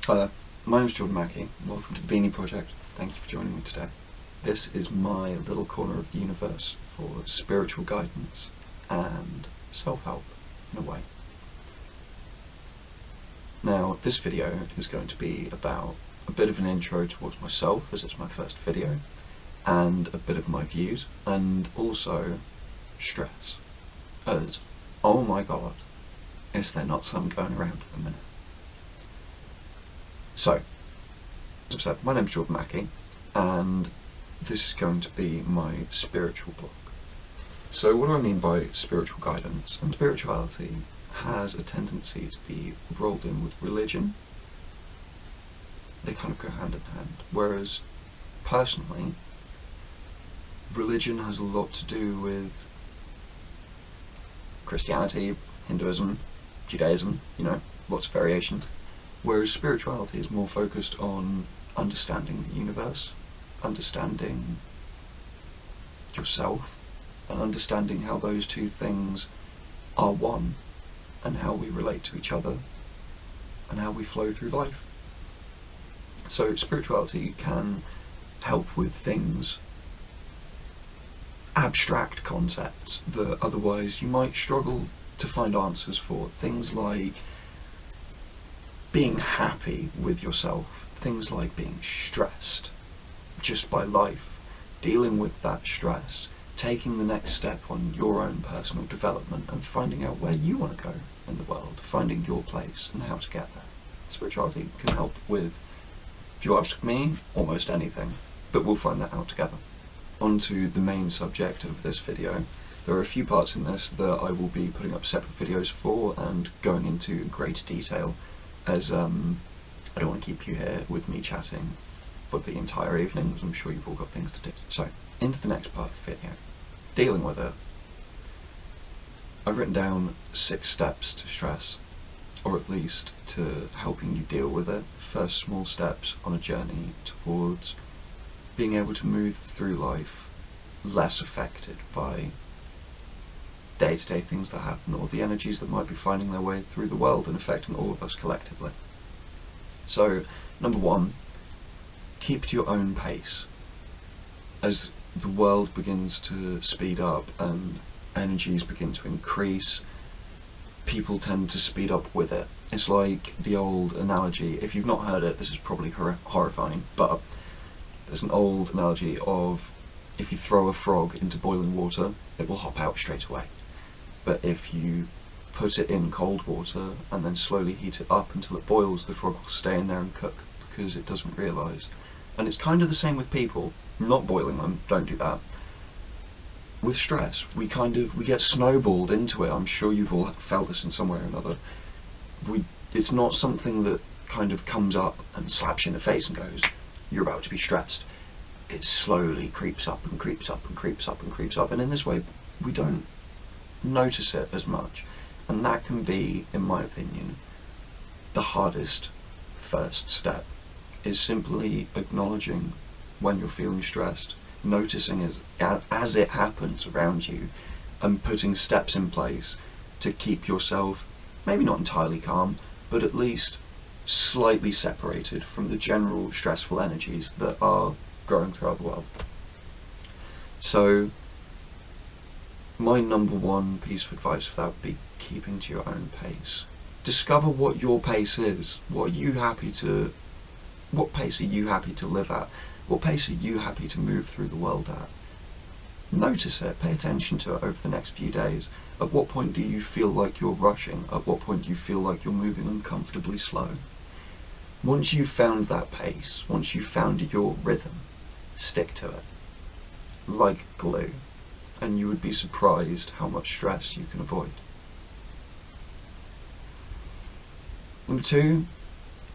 Hi there, my name's Jordan Mackey. Welcome to the Beanie Project. Thank you for joining me today. This is my little corner of the universe for spiritual guidance and self-help in a way. Now, this video is going to be about a bit of an intro towards myself, as it's my first video, and a bit of my views, and also stress. As, oh my god, is there not some going around at the minute? So, as I said, my name's Jordan Mackey, and this is going to be my spiritual blog. So what do I mean by spiritual guidance? And spirituality has a tendency to be rolled in with religion. They kind of go hand in hand. Whereas, personally, religion has a lot to do with Christianity, Hinduism, Judaism, lots of variations. Whereas spirituality is more focused on understanding the universe, understanding yourself, and understanding how those two things are one, and how we relate to each other, and how we flow through life. So spirituality can help with things, abstract concepts that otherwise you might struggle to find answers for. Things like being happy with yourself, things like being stressed just by life, dealing with that stress, taking the next step on your own personal development and finding out where you want to go in the world, finding your place and how to get there. Spirituality can help with, if you ask me, almost anything, but we'll find that out together. On to the main subject of this video. There are a few parts in this that I will be putting up separate videos for and going into greater detail, as I don't want to keep you here with me chatting for the entire evening, because I'm sure you've all got things to do. So, into the next part of the video. Dealing with it. I've written down 6 steps to stress, or at least to helping you deal with it. First small steps on a journey towards being able to move through life less affected by day-to-day things that happen, or the energies that might be finding their way through the world and affecting all of us collectively. So, number 1, keep to your own pace. As the world begins to speed up and energies begin to increase, people tend to speed up with it. It's like the old analogy, if you've not heard it, this is probably horrifying, but there's an old analogy of if you throw a frog into boiling water, it will hop out straight away. But if you put it in cold water and then slowly heat it up until it boils, the frog will stay in there and cook because it doesn't realise. And it's kind of the same with people. Not boiling them, don't do that. With stress, we get snowballed into it. I'm sure you've all felt this in some way or another. It's not something that kind of comes up and slaps you in the face and goes, you're about to be stressed. It slowly creeps up and creeps up and creeps up and creeps up, and in this way we don't notice it as much, and that can be, in my opinion, the hardest first step, is simply acknowledging when you're feeling stressed, noticing it as it happens around you, and putting steps in place to keep yourself maybe not entirely calm, but at least slightly separated from the general stressful energies that are growing throughout the world. So my number 1 piece of advice for that would be keeping to your own pace. Discover what your pace is. What pace are you happy to live at? What pace are you happy to move through the world at? Notice it, pay attention to it over the next few days. At what point do you feel like you're rushing? At what point do you feel like you're moving uncomfortably slow? Once you've found that pace, once you've found your rhythm, stick to it. Like glue. And you would be surprised how much stress you can avoid. Number 2,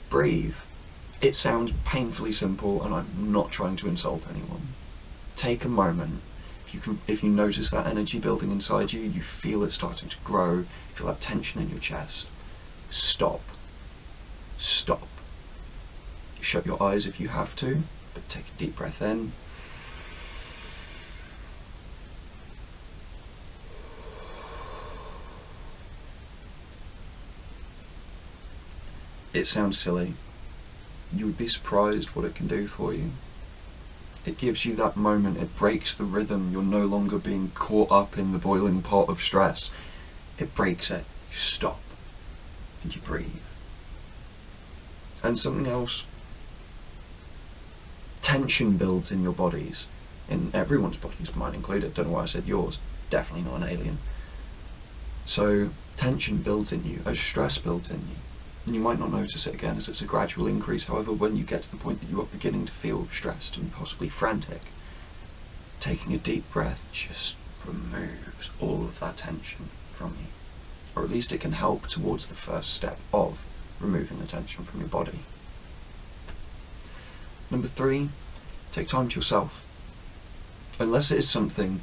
breathe. It sounds painfully simple, and I'm not trying to insult anyone. Take a moment. If you notice that energy building inside you, you feel it starting to grow, you feel that tension in your chest, stop. Stop. Shut your eyes if you have to, but take a deep breath in. It sounds silly, you would be surprised what it can do for you. It gives you that moment, it breaks the rhythm, you're no longer being caught up in the boiling pot of stress. It breaks it, you stop, and you breathe. And something else, tension builds in your bodies, in everyone's bodies, mine included. Don't know why I said yours, definitely not an alien. So tension builds in you as stress builds in you. And you might not notice it again as it's a gradual increase. However, when you get to the point that you are beginning to feel stressed and possibly frantic, taking a deep breath just removes all of that tension from you. Or at least it can help towards the first step of removing the tension from your body. Number 3, take time to yourself. Unless it is something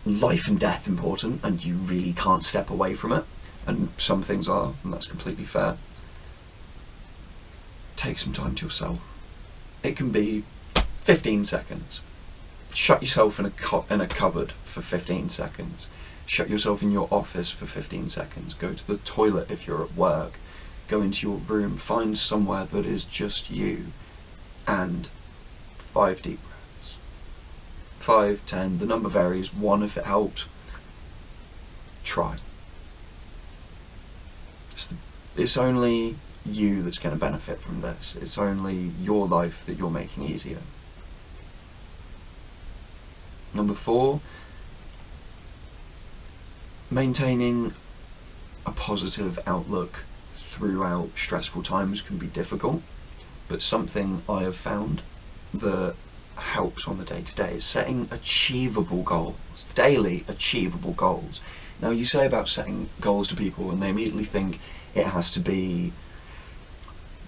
life and death important and you really can't step away from it, and some things are, and that's completely fair, take some time to yourself. It can be 15 seconds. Shut yourself in a cupboard for 15 seconds. Shut yourself in your office for 15 seconds. Go to the toilet if you're at work. Go into your room. Find somewhere that is just you. And 5 deep breaths. 5, 10, the number varies. 1 if it helps. Try. It's only you that's going to benefit from this. It's only your life that you're making easier. Number 4, maintaining a positive outlook throughout stressful times can be difficult, but something I have found that helps on the day-to-day is setting achievable goals, daily achievable goals. Now, you say about setting goals to people and they immediately think it has to be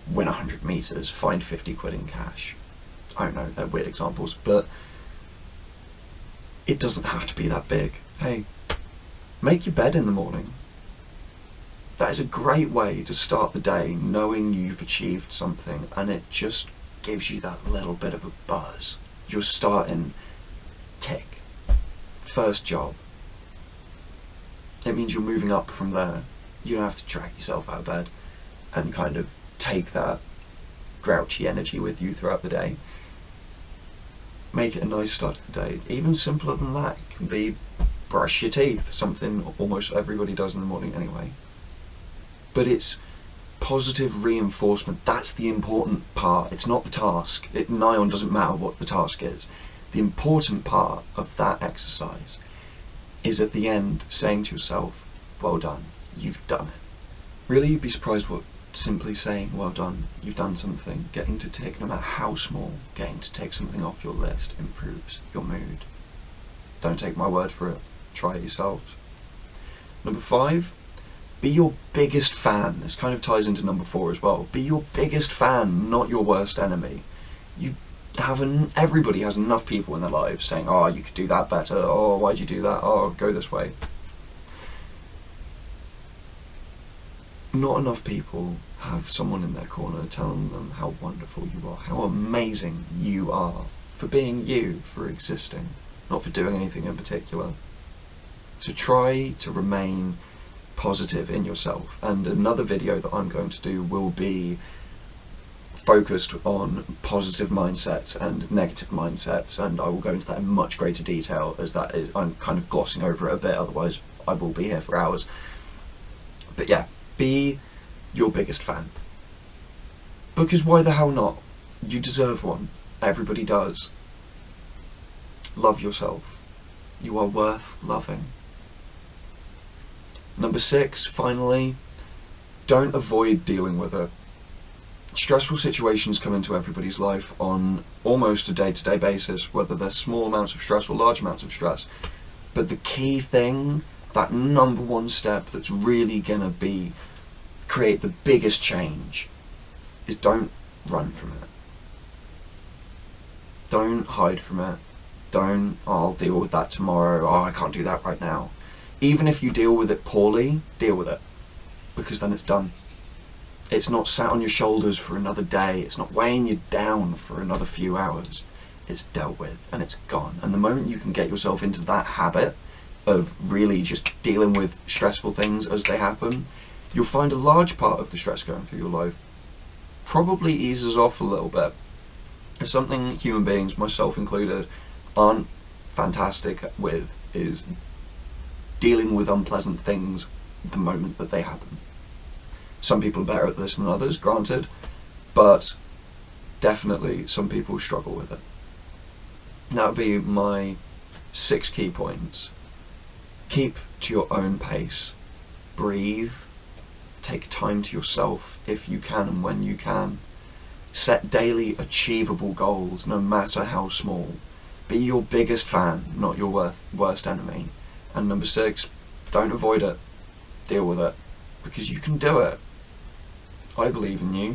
win 100 meters, find 50 quid in cash. I don't know, they're weird examples, but it doesn't have to be that big. Hey, make your bed in the morning. That is a great way to start the day, knowing you've achieved something, and it just gives you that little bit of a buzz. You're starting, tick, first job. It means you're moving up from there. You don't have to drag yourself out of bed and kind of take that grouchy energy with you throughout the day. Make it a nice start to the day. Even simpler than that, it can be brush your teeth, something almost everybody does in the morning anyway. But it's positive reinforcement. That's the important part. It's not the task. Nigh on doesn't matter what the task is. The important part of that exercise is at the end saying to yourself, well done, you've done it. Really, you'd be surprised what simply saying well done, you've done something, getting to tick, no matter how small, getting to take something off your list improves your mood. Don't take my word for it, try it yourselves. Number 5, be your biggest fan. This kind of ties into number 4 as well. Be your biggest fan, not your worst enemy. Everybody has enough people in their lives saying, oh, you could do that better, oh, why'd you do that, oh, go this way. Not enough people have someone in their corner telling them how wonderful you are, how amazing you are, for being you, for existing, not for doing anything in particular. So try to remain positive in yourself, and another video that I'm going to do will be focused on positive mindsets and negative mindsets, and I will go into that in much greater detail, as that is, I'm kind of glossing over it a bit, otherwise I will be here for hours. But yeah, be your biggest fan. Because why the hell not? You deserve one. Everybody does. Love yourself. You are worth loving. Number 6, finally, don't avoid dealing with it. Stressful situations come into everybody's life on almost a day-to-day basis, whether they're small amounts of stress or large amounts of stress. But the key thing, that number 1 step that's really gonna create the biggest change, is don't run from it. Don't hide from it. Don't, oh, I'll deal with that tomorrow, oh, I can't do that right now. Even if you deal with it poorly, deal with it, because then it's done. It's not sat on your shoulders for another day, it's not weighing you down for another few hours. It's dealt with and it's gone. And the moment you can get yourself into that habit of really just dealing with stressful things as they happen, you'll find a large part of the stress going through your life probably eases off a little bit. It's something human beings, myself included, aren't fantastic with, is dealing with unpleasant things the moment that they happen. Some people are better at this than others, granted, but definitely some people struggle with it. That would be my 6 key points. Keep to your own pace. Breathe. Take time to yourself if you can and when you can. Set daily achievable goals, no matter how small. Be your biggest fan, not your worst enemy. And number 6, don't avoid it. Deal with it. Because you can do it. I believe in you.